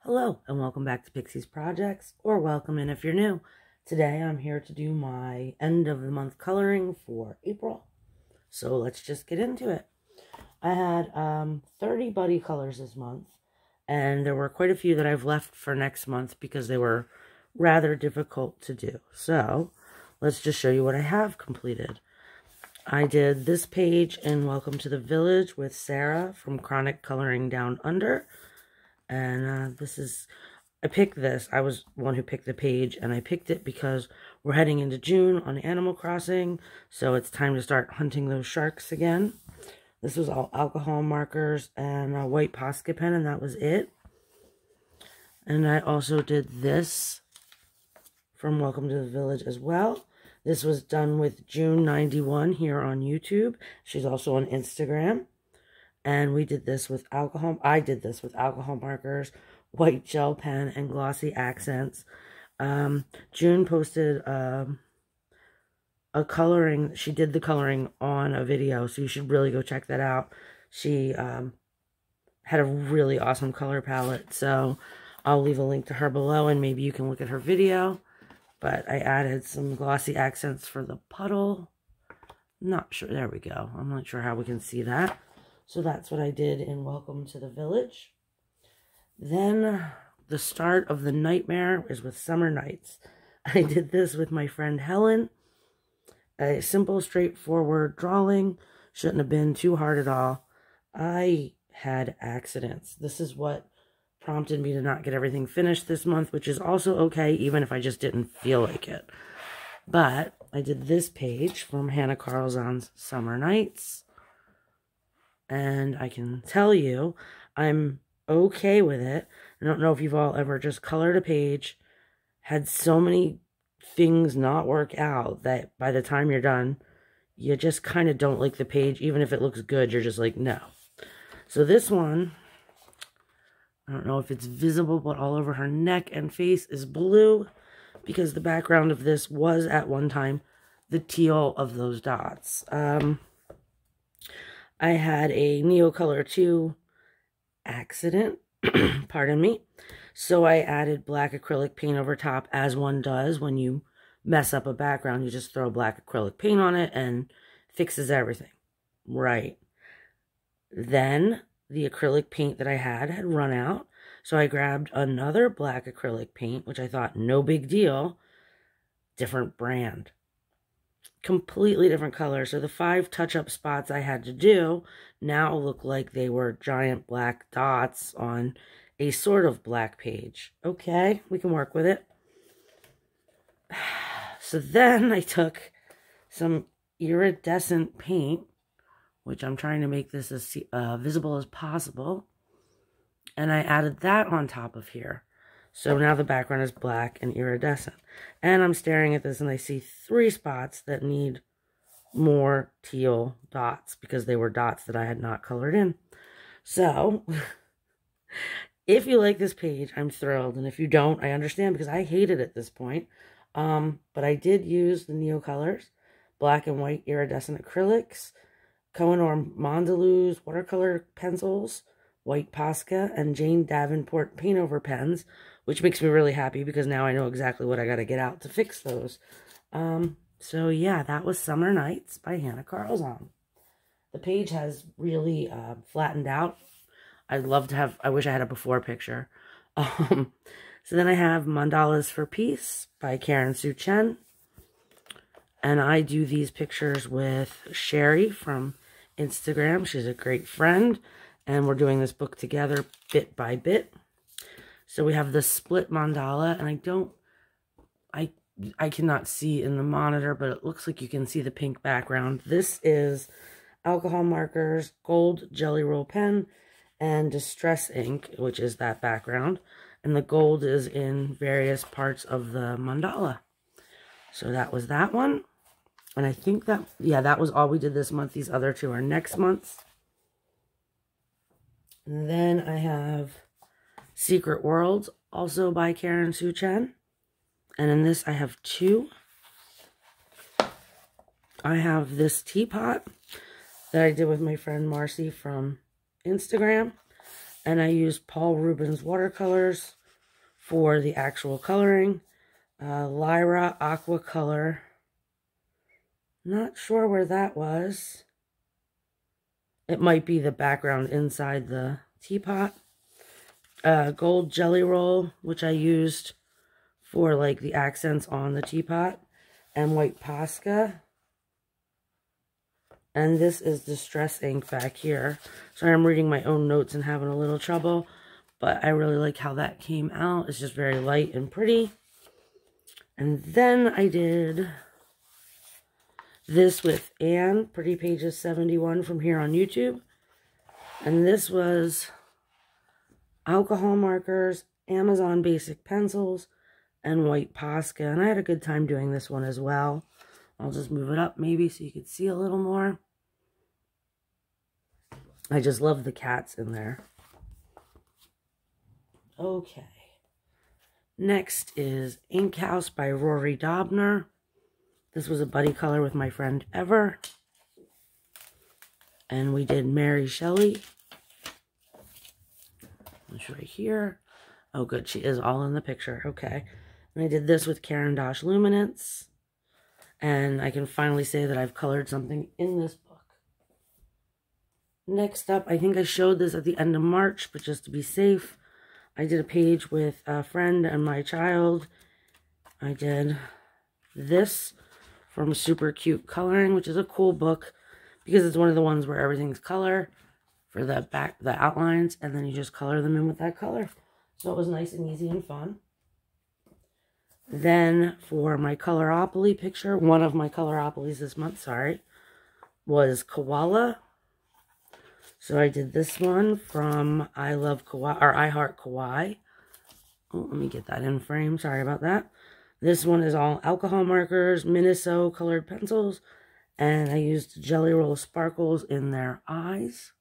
Hello and welcome back to Pixie's Projects, or welcome in if you're new. Today I'm here to do my end of the month coloring for April. So let's just get into it. I had 30 buddy colors this month, and there were quite a few that I've left for next month because they were rather difficult to do. So let's just show you what I have completed. I did this page in Welcome to the Village with Sarah from Chronic Coloring Down Under. And I picked this. I was the one who picked the page, and I picked it because we're heading into June on Animal Crossing, so it's time to start hunting those sharks again. This was all alcohol markers and a white Posca pen, and that was it. And I also did this from Welcome to the Village as well. This was done with June91 here on YouTube. She's also on Instagram. And we did this with alcohol. I did this with alcohol markers, white gel pen, and glossy accents. June posted a coloring. She did the coloring on a video, so you should really go check that out. She had a really awesome color palette, so I'll leave a link to her below, and maybe you can look at her video. But I added some glossy accents for the puddle. Not sure. There we go. I'm not sure how we can see that. So that's what I did in Welcome to the Village. Then the start of the nightmare is with Summer Nights. I did this with my friend Helen. A simple, straightforward drawing. Shouldn't have been too hard at all. I had accidents. This is what prompted me to not get everything finished this month, which is also okay, even if I just didn't feel like it. But I did this page from Hannah Carlzon's Summer Nights. And I can tell you, I'm okay with it. I don't know if you've all ever just colored a page, had so many things not work out that by the time you're done, you just kind of don't like the page. Even if it looks good, you're just like, no. So this one, I don't know if it's visible, but all over her neck and face is blue because the background of this was at one time the teal of those dots. I had a Neocolor 2 accident, pardon me, so I added black acrylic paint over top, as one does when you mess up a background. You just throw black acrylic paint on it and fixes everything. Right. Then the acrylic paint that I had run out, so I grabbed another black acrylic paint, which I thought, no big deal, different brand. Completely different color. So the 5 touch-up spots I had to do now look like they were giant black dots on a sort of black page. Okay, we can work with it. So then I took some iridescent paint, which I'm trying to make this as visible as possible, and I added that on top of here. So now the background is black and iridescent. And I'm staring at this and I see 3 spots that need more teal dots because they were dots that I had not colored in. So, if you like this page, I'm thrilled. And if you don't, I understand because I hate it at this point. But I did use the Neocolors, black and white iridescent acrylics, Kohinoor Mondeluz watercolor pencils, white Posca, and Jane Davenport paint over pens, which makes me really happy because now I know exactly what I got to get out to fix those. So yeah, that was Summer Nights by Hannah Carlzon. The page has really flattened out. I wish I had a before picture. So then I have Mandalas for Peace by Karen Sue Chen. And I do these pictures with Sherry from Instagram. She's a great friend. And we're doing this book together bit by bit. So we have the split mandala, and I cannot see in the monitor, but it looks like you can see the pink background. This is alcohol markers, gold Jelly Roll pen, and distress ink, which is that background. And the gold is in various parts of the mandala. So that was that one. And I think that, yeah, that was all we did this month. These other 2 are next month. And then I have Secret Worlds, also by Karen Sue Chen. And in this, I have 2. I have this teapot that I did with my friend Marcy from Instagram. And I used Paul Rubens watercolors for the actual coloring. Lyra Aqua Color. Not sure where that was. It might be the background inside the teapot. Gold Jelly Roll, which I used for like the accents on the teapot. And white Posca. And this is Distress ink back here. Sorry, I'm reading my own notes and having a little trouble. But I really like how that came out. It's just very light and pretty. And then I did this with Anne, Pretty Pages 71 from here on YouTube. And this was alcohol markers, Amazon basic pencils, and white Posca. And I had a good time doing this one as well. I'll just move it up maybe so you can see a little more. I just love the cats in there. Okay. Next is Ink House by Rory Dobner. This was a buddy color with my friend Ever. And we did Mary Shelley. It's right here. Oh, good. She is all in the picture. Okay. And I did this with Caran d'Ache Luminance. And I can finally say that I've colored something in this book. Next up, I think I showed this at the end of March, but just to be safe, I did a page with a friend and my child. I did this from Super Cute Coloring, which is a cool book because it's one of the ones where everything's color for the outlines, and then you just color them in with that color. So it was nice and easy and fun. Then for my Coloropoly picture, one of my Coloropolies this month, sorry, was Koala. So I did this one from I Love Kawaii, or I Heart Kawaii. Oh, let me get that in frame. Sorry about that. This one is all alcohol markers, Miniso colored pencils, and I used Jelly Roll sparkles in their eyes.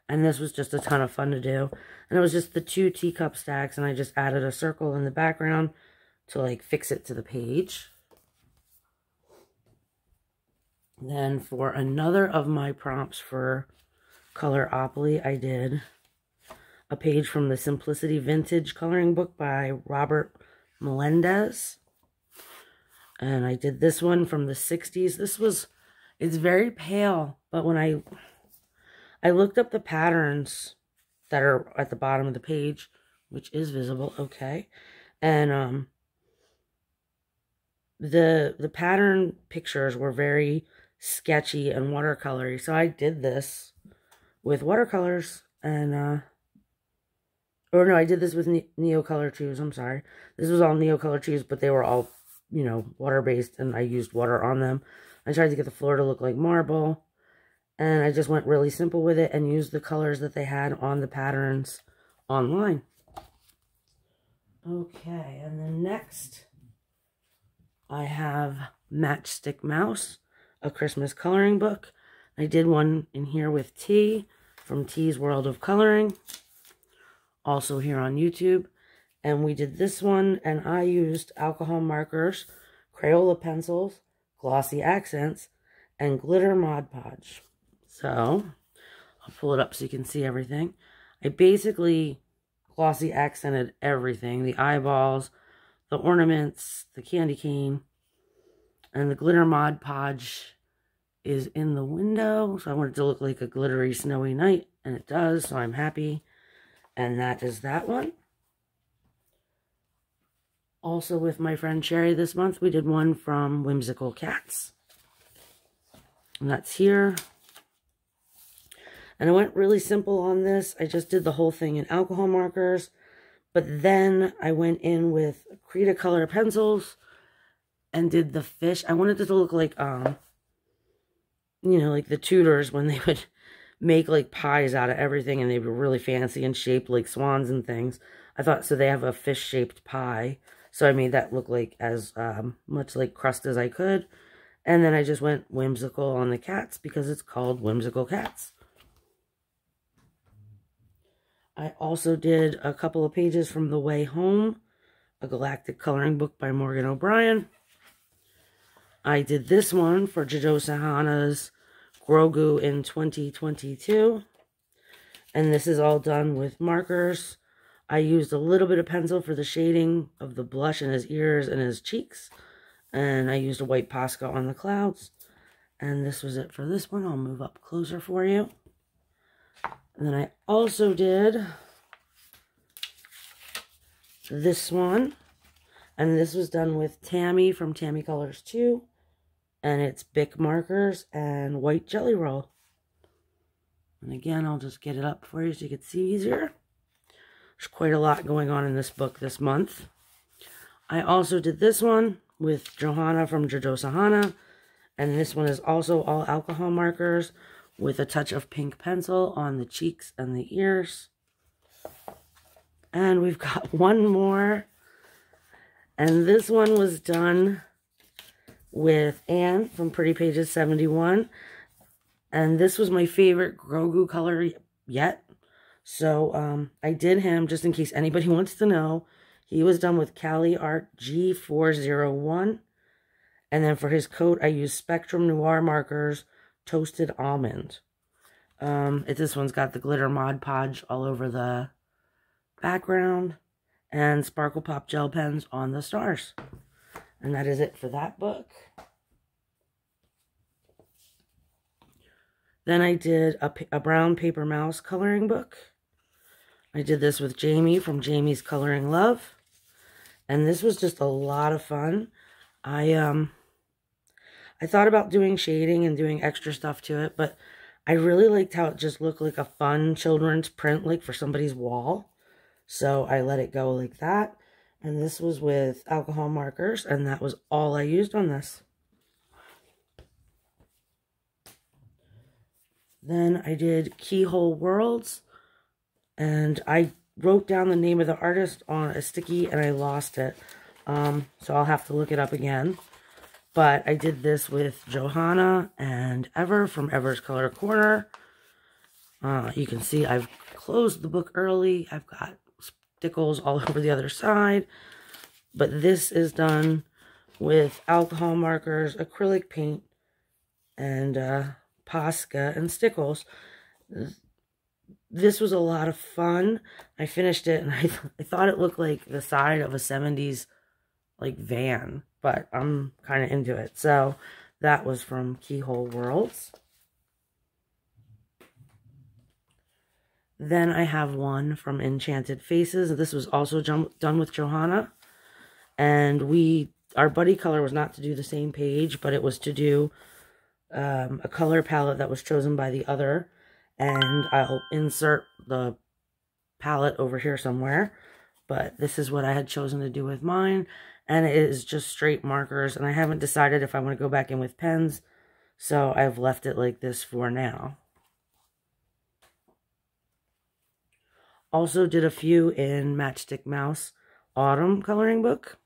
And this was just a ton of fun to do. And it was just the 2 teacup stacks, and I just added a circle in the background to like fix it to the page. Then for another of my prompts for Coloropoly, I did a page from the Simplicity Vintage Coloring Book by Robert Melendez. And I did this one from the 60s. It's very pale, but when I looked up the patterns that are at the bottom of the page, which is visible, okay. And the pattern pictures were very sketchy and watercolory. So I did this with watercolors and or no, I did this with Neocolor Chews. I'm sorry. This was all Neocolor Chews, but they were all, you know, water-based, and I used water on them. I tried to get the floor to look like marble, and I just went really simple with it and used the colors that they had on the patterns online. Okay, and then next, I have Matchstick Mouse, a Christmas coloring book. I did one in here with T from T's World of Coloring, also here on YouTube. And we did this one, and I used alcohol markers, Crayola pencils, glossy accents, and glitter Mod Podge. So, I'll pull it up so you can see everything. I basically glossy accented everything. The eyeballs, the ornaments, the candy cane, and the glitter Mod Podge is in the window. So I want it to look like a glittery snowy night, and it does, so I'm happy. And that is that one. Also with my friend Sherry this month, we did one from Whimsical Cats. And that's here. And I went really simple on this. I just did the whole thing in alcohol markers. But then I went in with Cretacolor pencils and did the fish. I wanted it to look like, you know, like the Tudors when they would make like pies out of everything, and they were really fancy and shaped like swans and things. I thought, so they have a fish-shaped pie. So I made that look like as much like crust as I could. And then I just went whimsical on the cats because it's called Whimsical Cats. I also did a couple of pages from The Way Home, a galactic coloring book by Morgan O'Brien. I did this one for Jojo Sahana's Grogu in 2022. And this is all done with markers. I used a little bit of pencil for the shading of the blush in his ears and his cheeks. And I used a white Posca on the clouds. And this was it for this one. I'll move up closer for you. And then I also did this one. And this was done with Tammy from Tammy Colors 2. And it's Bic markers and white Jelly Roll. And again, I'll just get it up for you so you can see easier. There's quite a lot going on in this book this month. I also did this one with Johanna from Jojo Sahana. And this one is also all alcohol markers with a touch of pink pencil on the cheeks and the ears. And we've got one more. And this one was done with Anne from Pretty Pages 71. And this was my favorite Grogu color yet. So I did him, just in case anybody wants to know. He was done with Cali Art G401. And then for his coat, I used Spectrum Noir markers, Toasted Almond. This one's got the glitter Mod Podge all over the background. And Sparkle Pop gel pens on the stars. And that is it for that book. Then I did a brown paper mouse coloring book. I did this with Jamie from Jamie's Coloring Love. And this was just a lot of fun. I thought about doing shading and doing extra stuff to it, but I really liked how it just looked like a fun children's print, like for somebody's wall. So I let it go like that. And this was with alcohol markers, and that was all I used on this. Then I did Keyhole Worlds, and I wrote down the name of the artist on a sticky, and I lost it. So I'll have to look it up again. But I did this with Johanna and Ever from Ever's Color Corner. You can see I've closed the book early. I've got stickles all over the other side. But this is done with alcohol markers, acrylic paint, and Posca and stickles. This was a lot of fun. I finished it and I thought it looked like the side of a 70s like van, but I'm kind of into it. So that was from Keyhole Worlds. Then I have one from Enchanted Faces. This was also done with Johanna. And our buddy color was not to do the same page, but it was to do a color palette that was chosen by the other. And I'll insert the palette over here somewhere. But this is what I had chosen to do with mine. And it is just straight markers. And I haven't decided if I want to go back in with pens. So I've left it like this for now. Also did a few in Matchstick Mouse Autumn coloring book.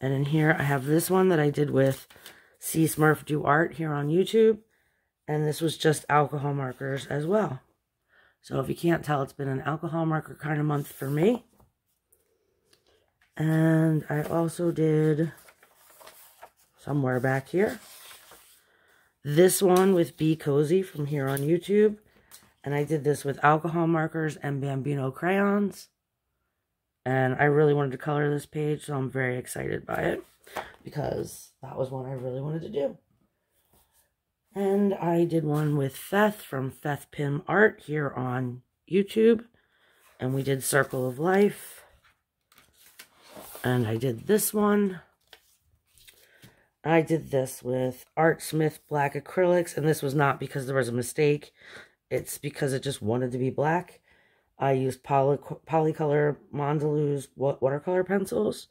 And in here I have this one that I did with C Smurf Do Art here on YouTube. And this was just alcohol markers as well. So if you can't tell, it's been an alcohol marker kind of month for me. And I also did, somewhere back here, this one with Be Cozy from here on YouTube. And I did this with alcohol markers and Bambino crayons. And I really wanted to color this page, so I'm very excited by it. Because that was one I really wanted to do. And I did one with Feth from Feth Pim Art here on YouTube. And we did Circle of Life. And I did this one. I did this with Art Smith Black Acrylics. And this was not because there was a mistake. It's because it just wanted to be black. I used Polycolor Mondeluz watercolor pencils,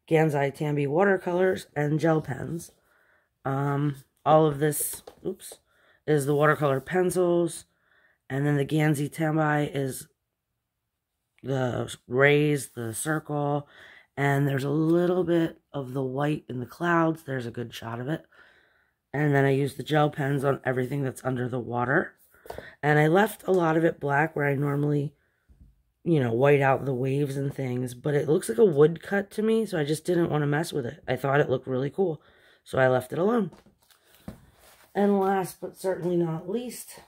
Gansai Tambi watercolors, and gel pens. All of this, is the watercolor pencils. And then the Gansai Tambi is the rays, the circle. And there's a little bit of the white in the clouds. There's a good shot of it. And then I used the gel pens on everything that's under the water. And I left a lot of it black where I normally, white out the waves and things. But it looks like a woodcut to me, so I just didn't want to mess with it. I thought it looked really cool, so I left it alone. And last but certainly not least,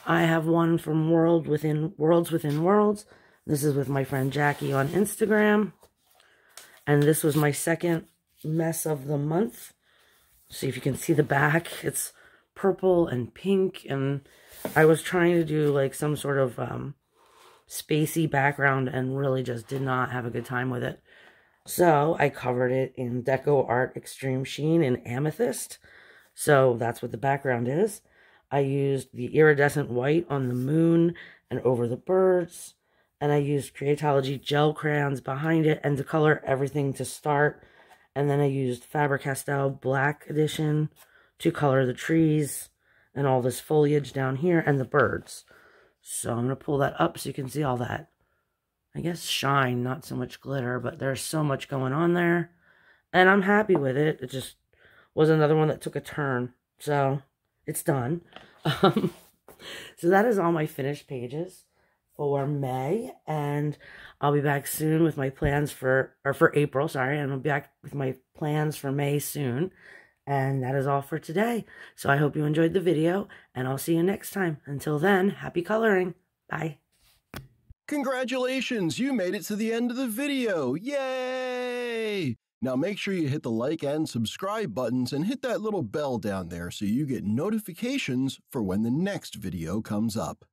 I have one from Worlds Within Worlds. This is with my friend Jackie on Instagram. And this was my second mess of the month. See if you can see the back. It's purple and pink. And I was trying to do like some sort of spacey background and really just did not have a good time with it. So I covered it in Deco Art Extreme Sheen in Amethyst. So that's what the background is. I used the iridescent white on the moon and over the birds. And I used Creatology gel crayons behind it and to color everything to start. And then I used Faber-Castell Black Edition to color the trees and all this foliage down here and the birds. So I'm going to pull that up so you can see all that, I guess, shine, not so much glitter, but there's so much going on there. And I'm happy with it. It just was another one that took a turn. So it's done. So that is all my finished pages for May, and I'll be back soon with my plans for April, sorry, and I'll be back with my plans for May soon. And that is all for today. So I hope you enjoyed the video, and I'll see you next time. Until then, happy coloring. Bye. Congratulations, you made it to the end of the video. Yay! Now make sure you hit the like and subscribe buttons and hit that little bell down there so you get notifications for when the next video comes up.